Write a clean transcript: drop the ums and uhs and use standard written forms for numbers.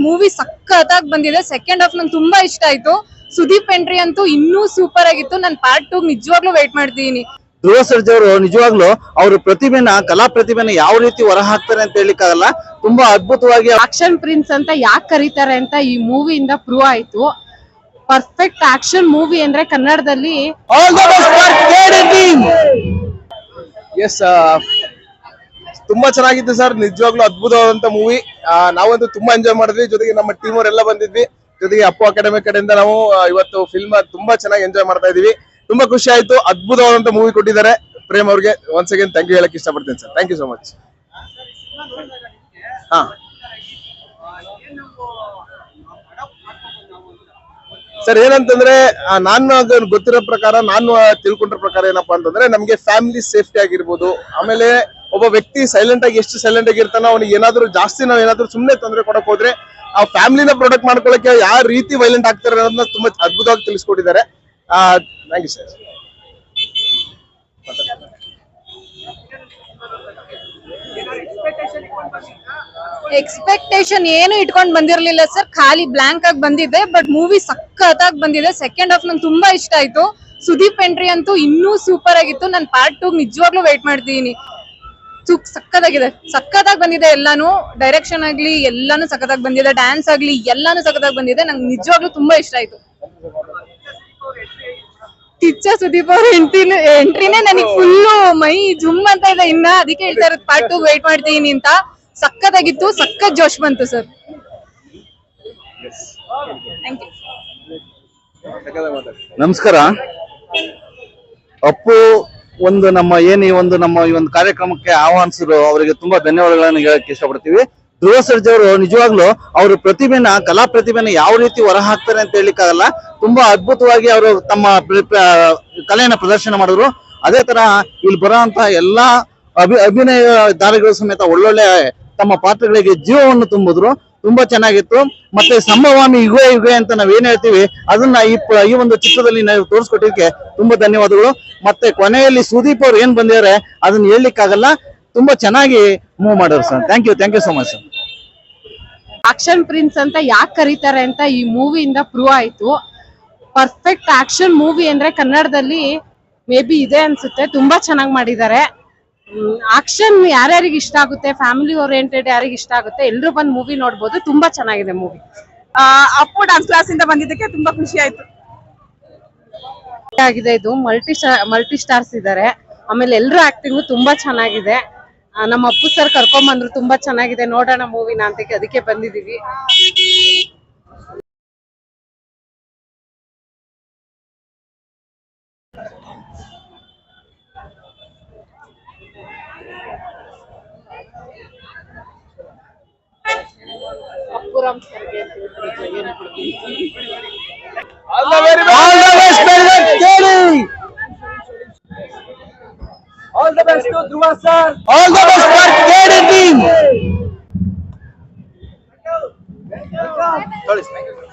Movie ಸಖತ್ತಾಗಿ ಬಂದಿದೆ. Second half ನಂಗೆ ತುಂಬಾ ಇಷ್ಟ ಆಯ್ತು. ಸುದೀಪ್ ಎಂಟ್ರಿ ಅಂತೂ ಇನ್ನೂ ಸೂಪರ್ ಆಗಿತ್ತು. ನಾನು ಪಾರ್ಟ್ 2 ನಿಜವಾಗ್ಲೂ ವೇಟ್ ಮಾಡ್ತೀನಿ. ಧ್ರುವ ಸರ್ಜಾ ಅವರು ನಿಜವಾಗ್ಲೂ ಅವ್ರ ಪ್ರತಿಭೆನ ಕಲಾ ಪ್ರತಿಭೆನ ಯಾವ ರೀತಿ ಹೊರ ಹಾಕ್ತಾರೆ ಅಂತ ಹೇಳಿಕ್ಕಾಗಲ್ಲ. ತುಂಬಾ ಅದ್ಭುತವಾಗಿ ಆಕ್ಷನ್ ಪ್ರಿನ್ಸ್ ಅಂತ ಯಾಕೆ ಕರೀತಾರೆ ಅಂತ ಈ ಮೂವಿಯಿಂದ ಪ್ರೂವ್ ಆಯ್ತು. ಪರ್ಫೆಕ್ಟ್ ಆಕ್ಷನ್ ಮೂವಿ ಅಂದ್ರೆ ಕನ್ನಡದಲ್ಲಿ ಎಸ್ ತುಂಬಾ ಚೆನ್ನಾಗಿತ್ತು ಸರ್. ನಿಜವಾಗ್ಲೂ ಅದ್ಭುತವಾದಂತ ಮೂವಿ. ನಾವಂತೂ ತುಂಬಾ ಎಂಜಾಯ್ ಮಾಡಿದ್ವಿ. ಜೊತೆಗೆ ನಮ್ಮ ಟೀಮ್ ಅವರೆಲ್ಲ ಬಂದಿದ್ವಿ. ಜೊತೆಗೆ ಅಪ್ಪು ಅಕಾಡೆಮಿ ಕಡೆಯಿಂದ ನಾವು ಇವತ್ತು ಫಿಲ್ಮ್ ತುಂಬಾ ಚೆನ್ನಾಗಿ ಎಂಜಾಯ್ ಮಾಡ್ತಾ ಇದೀವಿ. ತುಂಬಾ ಖುಷಿ ಆಯ್ತು. ಅದ್ಭುತವಾದಂತ ಮೂವಿ ಕೊಟ್ಟಿದ್ದಾರೆ ಪ್ರೇಮ್ ಅವ್ರಿಗೆ. ಒನ್ಸ್ ಅಗೇನ್ ಥ್ಯಾಂಕ್ ಯು ಹೇಳಕ್ ಇಷ್ಟಪಡ್ತೀನಿ sir. Thank you so much. ಹಾ ಸರ್, ಏನಂತಂದ್ರೆ ನಾನು ಗೊತ್ತಿರೋ ಪ್ರಕಾರ, ನಾನು ತಿಳ್ಕೊಂಡ್ರ ಪ್ರಕಾರ ಏನಪ್ಪಾ ಅಂತಂದ್ರೆ, ನಮ್ಗೆ ಫ್ಯಾಮಿಲಿ ಸೇಫ್ಟಿ ಆಗಿರ್ಬೋದು, ಆಮೇಲೆ ಒಬ್ಬ ವ್ಯಕ್ತಿ ಸೈಲೆಂಟ್ ಆಗಿ ಎಷ್ಟು ಸೈಲೆಂಟ್ ಆಗಿರ್ತಾನೋ ಅವನಿಗೆ ಏನಾದ್ರು ಜಾಸ್ತಿ ನಾವ್ ಏನಾದ್ರು ಸುಮ್ನೆ ತೊಂದರೆ ಕೊಡಕ್ ಹೋದ್ರೆ ಆ ಫ್ಯಾಮಿಲಿನ ಪ್ರೊಟೆಕ್ಟ್ ಮಾಡ್ಕೊಳಕ್ಕೆ ಯಾವ ರೀತಿ ವೈಲೆಂಟ್ ಆಗ್ತಾರೆ ಅನ್ನೋದನ್ನ ತುಂಬಾ ಅದ್ಭುತವಾಗಿ ತಿಳಿಸ್ಕೊಟ್ಟಿದ್ದಾರೆ. Thank you sir. ಎಕ್ಸ್ಪೆಕ್ಟೇಷನ್ ಏನು ಇಟ್ಕೊಂಡ್ ಬಂದಿರ್ಲಿಲ್ಲ ಸರ್. ಖಾಲಿ ಬ್ಲಾಂಕ್ ಆಗಿ ಬಂದಿದೆ. ಬಟ್ ಮೂವಿ ಸಖತ್ತಾಗಿ ಬಂದಿದೆ. ಸೆಕೆಂಡ್ ಹಾಫ್ ನಂಗೆ ತುಂಬಾ ಇಷ್ಟ ಆಯ್ತು. ಸುದೀಪ್ ಎಂಟ್ರಿ ಅಂತೂ ಇನ್ನೂ ಸೂಪರ್ ಆಗಿತ್ತು. ನಾನು ಪಾರ್ಟ್ 2 ನಿಜವಾಗ್ಲೂ ವೇಟ್ ಮಾಡ್ತೀನಿ. ಸಖತ್ತಾಗಿದೆ, ಸಖತ್ತಾಗಿ ಬಂದಿದೆ. ಎಲ್ಲಾನು ಡೈರೆಕ್ಷನ್ ಆಗ್ಲಿ ಎಲ್ಲಾನು ಸಖತ್ತಾಗಿ ಬಂದಿದೆ. ಡ್ಯಾನ್ಸ್ ಆಗ್ಲಿ ಎಲ್ಲಾನು ಸಖತ್ತಾಗಿ ಬಂದಿದೆ. ನಂಗೆ ನಿಜವಾಗ್ಲೂ ತುಂಬಾ ಇಷ್ಟ ಆಯ್ತು. ಕಿಚ್ಚ ಸುದೀಪ್ ಅವ್ರ ಎಂಟ್ರಿನೇ ನನಗೆ ಫುಲ್ಲು ಮೈ ಜುಮ್ ಅಂತ ಇದೆ. ಇನ್ನ ಅದಕ್ಕೆ ಹೇಳ್ತಾ ಇರೋದು ಪಾರ್ಟ್ 2 ವೇಟ್ ಮಾಡ್ತೀನಿ ಅಂತ. ಸಖತ್ತಾಗಿತ್ತು, ಸಖತ್ ಜೋಶ್ ಬಂತು ಸರ್. Thank you. ನಮಸ್ಕಾರ. ಅಪ್ಪು ಒಂದು ನಮ್ಮ ಈ ಒಂದು ಕಾರ್ಯಕ್ರಮಕ್ಕೆ ಆಹ್ವಾನಿಸಿದ್ರು, ಅವರಿಗೆ ತುಂಬಾ ಧನ್ಯವಾದಗಳನ್ನು ಹೇಳಕ್ ಇಷ್ಟಪಡ್ತೀವಿ. ಧ್ರುವ ಸರ್ಜಾ ಅವರು ನಿಜವಾಗ್ಲೂ ಅವ್ರ ಪ್ರತಿಭೆನ ಕಲಾ ಪ್ರತಿಭೆನ ಯಾವ ರೀತಿ ಹೊರ ಹಾಕ್ತಾರೆ ಅಂತ ಹೇಳಿಕ್ಕಾಗಲ್ಲ. ತುಂಬಾ ಅದ್ಭುತವಾಗಿ ಅವರು ತಮ್ಮ ಕಲೆಯನ್ನ ಪ್ರದರ್ಶನ ಮಾಡಿದ್ರು. ಅದೇ ತರ ಇಲ್ಲಿ ಬರೋಂತ ಎಲ್ಲಾ ಅಭಿನಯ ದಾರಿಗಳು ಸಮೇತ ಒಳ್ಳೊಳ್ಳೆ ತಮ್ಮ ಪಾತ್ರಗಳಿಗೆ ಜೀವವನ್ನು ತುಂಬಿದ್ರು. ತುಂಬಾ ಚೆನ್ನಾಗಿತ್ತು. ಮತ್ತೆ ಸಂಭವಾಮಿ ಯುಗ ಯುಗ ಅಂತ ನಾವ್ ಏನ್ ಹೇಳ್ತೀವಿ ಅದನ್ನ ಈ ಒಂದು ಚಿತ್ರದಲ್ಲಿ ನಾವು ತೋರಿಸ್ಕೊಟ್ಟಿದ್ದಕ್ಕೆ ತುಂಬಾ ಧನ್ಯವಾದಗಳು. ಮತ್ತೆ ಕೊನೆಯಲ್ಲಿ ಸುದೀಪ್ ಅವ್ರು ಏನ್ ಬಂದಿದ್ದಾರೆ ಅದನ್ನ ಹೇಳ್ಲಿಕ್ಕಾಗಲ್ಲ. ತುಂಬಾ ಚೆನ್ನಾಗಿ ಮೂವ್ ಮಾಡೋರು sir. Thank you so much sir. Action prince ಅಂತ ಯಾಕೆ ಕರೀತಾರೆ ಅಂತ ಈ ಮೂವಿಯಿಂದ ಪ್ರೂವ್ ಆಯ್ತು. ಪರ್ಫೆಕ್ಟ್ ಆಕ್ಷನ್ ಮೂವಿ ಅಂದ್ರೆ ಕನ್ನಡದಲ್ಲಿ ಮೇ ಬಿ ಇದೆ ಅನ್ಸುತ್ತೆ. ತುಂಬಾ ಚೆನ್ನಾಗಿ ಮಾಡಿದ್ದಾರೆ. ಆಕ್ಷನ್ ಯಾರ್ಯಾರಿಗೆ ಇಷ್ಟ ಆಗುತ್ತೆ, ಫ್ಯಾಮಿಲಿ ಓರಿಯೆಂಟೆಡ್ ಯಾರಿಗೆ ಇಷ್ಟ ಆಗುತ್ತೆ, ಎಲ್ರು ಬಂದು ಮೂವಿ ನೋಡ್ಬೋದು. ತುಂಬಾ ಚೆನ್ನಾಗಿದೆ ಮೂವಿ. ಅಪ್ಪು ಡಾನ್ಸ್ ಕ್ಲಾಸ್ ಇಂದ ಬಂದಿದ್ದಕ್ಕೆ ತುಂಬಾ ಖುಷಿ ಆಯ್ತು. ಆಗಿದೆ ಇದು ಮಲ್ಟಿ ಸ್ಟಾರ್ಸ್ ಇದ್ದಾರೆ. ಆಮೇಲೆ ಎಲ್ರು ಆಕ್ಟಿಂಗು ತುಂಬಾ ಚೆನ್ನಾಗಿದೆ. ನಮ್ಮ ಅಪ್ಪು ಸರ್ ಕರ್ಕೊಂಡ್ ಬಂದ್ರು. ತುಂಬಾ ಚೆನ್ನಾಗಿದೆ, ನೋಡೋಣ ಮೂವಿನ ಅಂತ ಅದಕ್ಕೆ ಬಂದಿದೀವಿ. ಅಪ್ಪುರಾಮ್ ಸರ್ಗೆ All the best to Dhruva sir. All the best for KD team. Thank you.